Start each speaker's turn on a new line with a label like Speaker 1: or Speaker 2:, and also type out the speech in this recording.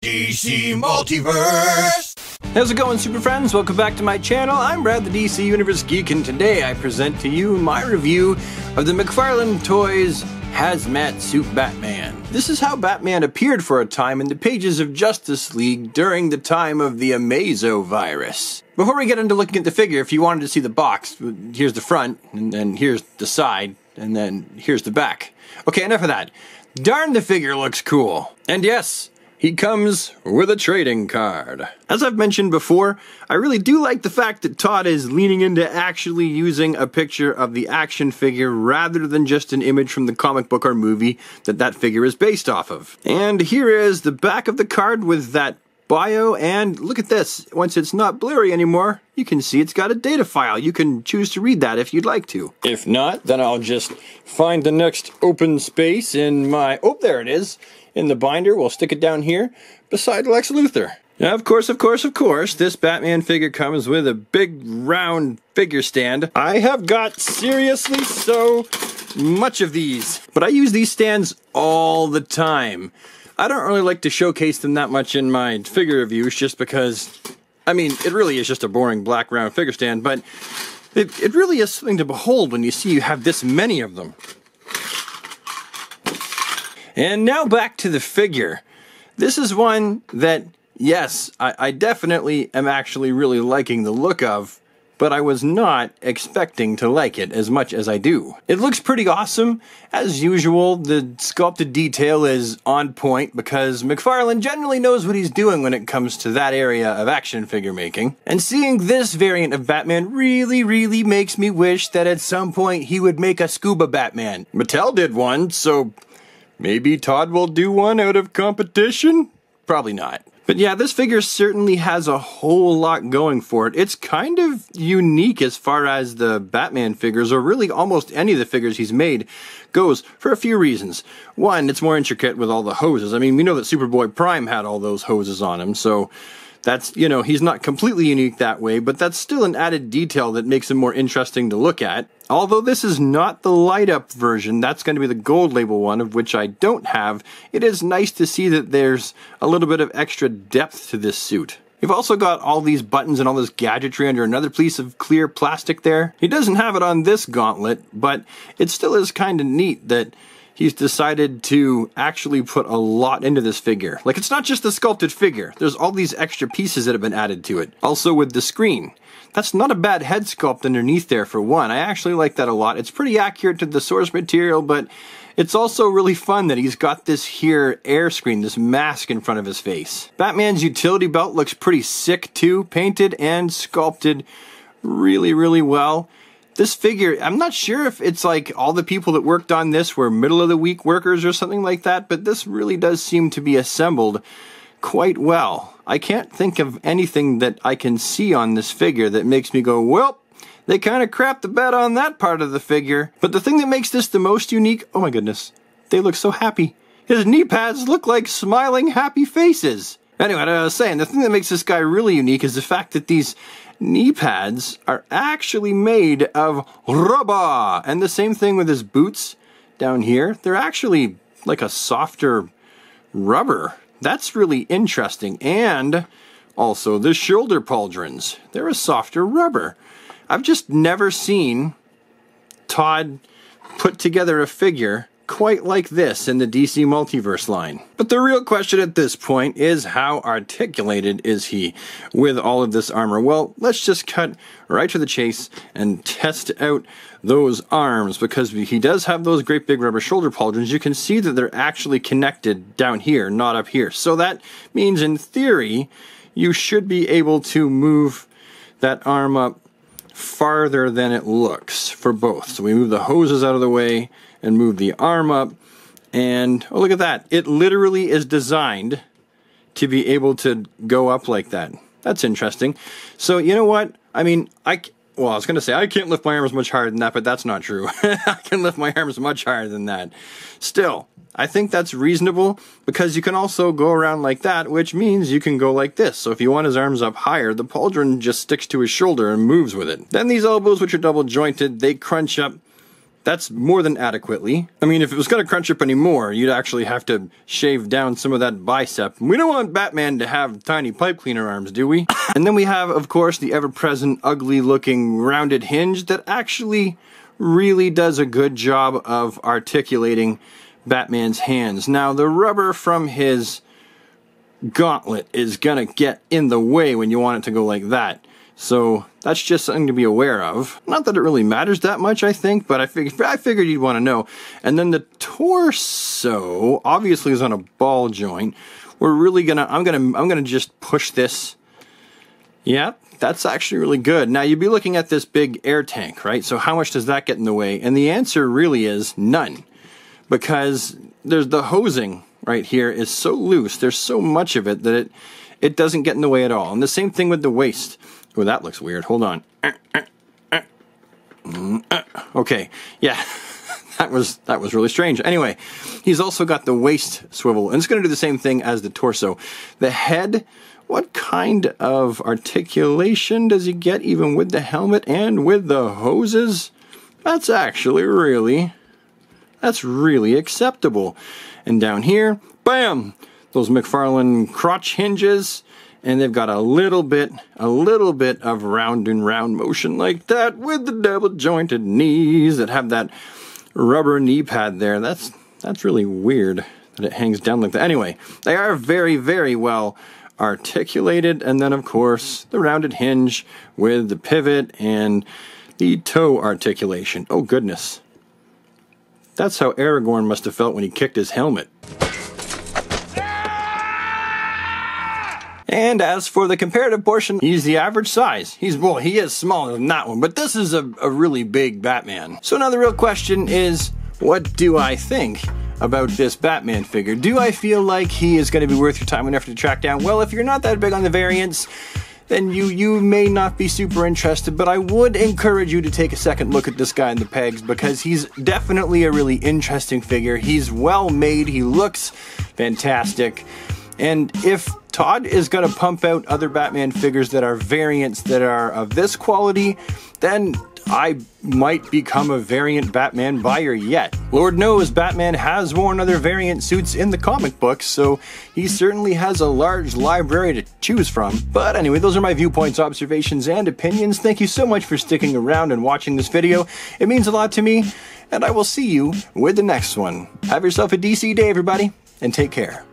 Speaker 1: DC Multiverse!
Speaker 2: How's it going, super friends? Welcome back to my channel. I'm Brad, the DC Universe Geek, and today I present to you my review of the McFarlane Toys Hazmat Suit Batman. This is how Batman appeared for a time in the pages of Justice League during the time of the Amazo virus. Before we get into looking at the figure, if you wanted to see the box, here's the front, and then here's the side, and then here's the back. Okay, enough of that. Darn, the figure looks cool. And yes, he comes with a trading card. As I've mentioned before, I really do like the fact that Todd is leaning into actually using a picture of the action figure rather than just an image from the comic book or movie that figure is based off of. And here is the back of the card with that bio, and look at this. Once it's not blurry anymore, you can see it's got a data file. You can choose to read that if you'd like to. If not, then I'll just find the next open space in my... Oh, there it is. In the binder, we'll stick it down here beside Lex Luthor. Now, of course, this Batman figure comes with a big round figure stand. I have got seriously so much of these, but I use these stands all the time. I don't really like to showcase them that much in my figure reviews just because, I mean, it really is just a boring black round figure stand, but it really is something to behold when you see you have this many of them. And now back to the figure. This is one that, yes, I definitely am actually really liking the look of, but I was not expecting to like it as much as I do. It looks pretty awesome. As usual, the sculpted detail is on point because McFarlane generally knows what he's doing when it comes to that area of action figure making. And seeing this variant of Batman really makes me wish that at some point he would make a scuba Batman. Mattel did one, so maybe Todd will do one out of competition? Probably not. But yeah, this figure certainly has a whole lot going for it. It's kind of unique as far as the Batman figures, or really almost any of the figures he's made, goes for a few reasons. One, it's more intricate with all the hoses. I mean, we know that Superboy Prime had all those hoses on him, so that's, you know, he's not completely unique that way, but that's still an added detail that makes him more interesting to look at. Although this is not the light-up version, that's going to be the gold label one, of which I don't have, it is nice to see that there's a little bit of extra depth to this suit. You've also got all these buttons and all this gadgetry under another piece of clear plastic there. He doesn't have it on this gauntlet, but it still is kind of neat that he's decided to actually put a lot into this figure. Like, it's not just the sculpted figure. There's all these extra pieces that have been added to it. Also with the screen. That's not a bad head sculpt underneath there for one. I actually like that a lot. It's pretty accurate to the source material, but it's also really fun that he's got this here air screen, this mask in front of his face. Batman's utility belt looks pretty sick too, painted and sculpted really well. This figure, I'm not sure if it's like all the people that worked on this were middle of the week workers or something like that, but this really does seem to be assembled quite well. I can't think of anything that I can see on this figure that makes me go, well, they kind of crapped the bed on that part of the figure. But the thing that makes this the most unique, oh my goodness, they look so happy. His knee pads look like smiling happy faces. Anyway, what I was saying, the thing that makes this guy really unique is the fact that these knee pads are actually made of rubber. And the same thing with his boots down here. They're actually like a softer rubber. That's really interesting. And also the shoulder pauldrons. They're a softer rubber. I've just never seen Todd put together a figure quite like this in the DC Multiverse line. But the real question at this point is, how articulated is he with all of this armor? Well, let's just cut right to the chase and test out those arms, because he does have those great big rubber shoulder pauldrons. You can see that they're actually connected down here, not up here. So that means, in theory, you should be able to move that arm up farther than it looks for both. So we move the hoses out of the way and move the arm up, and oh, look at that. It literally is designed to be able to go up like that. That's interesting. So, you know what? I mean, I was going to say I can't lift my arms much higher than that, but that's not true. I can lift my arms much higher than that. Still, I think that's reasonable, because you can also go around like that, which means you can go like this. So if you want his arms up higher, the pauldron just sticks to his shoulder and moves with it. Then these elbows, which are double jointed, they crunch up That's more than adequately. I mean, if it was going to crunch up anymore, you'd actually have to shave down some of that bicep. We don't want Batman to have tiny pipe cleaner arms, do we? And then we have, of course, the ever-present, ugly-looking rounded hinge that actually really does a good job of articulating Batman's hands. Now, the rubber from his gauntlet is going to get in the way when you want it to go like that. So that's just something to be aware of. Not that it really matters that much, I think, but I figured you'd want to know. And then the torso obviously is on a ball joint. We're really I'm gonna just push this. Yeah, that's actually really good. Now you'd be looking at this big air tank, right? So how much does that get in the way? And the answer really is none, because there's the hosing right here is so loose. There's so much of it that it doesn't get in the way at all. And the same thing with the waist. Oh, that looks weird. Hold on. Okay, yeah, that was really strange. Anyway, he's also got the waist swivel, and it's going to do the same thing as the torso. The head, what kind of articulation does he get even with the helmet and with the hoses? That's actually really acceptable. And down here, bam, those McFarlane crotch hinges. And they've got a little bit of round and round motion like that with the double jointed knees that have that rubber knee pad there. That's really weird that it hangs down like that. Anyway, they are very, very well articulated. And then, of course, the rounded hinge with the pivot and the toe articulation. Oh, goodness. That's how Aragorn must have felt when he kicked his helmet. And as for the comparative portion, he's the average size. He is smaller than that one, but this is a really big Batman. So now the real question is, what do I think about this Batman figure? Do I feel like he is going to be worth your time and effort to track down? Well, if you're not that big on the variants, then you may not be super interested, but I would encourage you to take a second look at this guy in the pegs, because he's definitely a really interesting figure. He's well made, he looks fantastic, and if Todd is going to pump out other Batman figures that are variants that are of this quality, then I might become a variant Batman buyer yet. Lord knows Batman has worn other variant suits in the comic books, so he certainly has a large library to choose from. But anyway, those are my viewpoints, observations, and opinions. Thank you so much for sticking around and watching this video. It means a lot to me, and I will see you with the next one. Have yourself a DC day, everybody, and take care.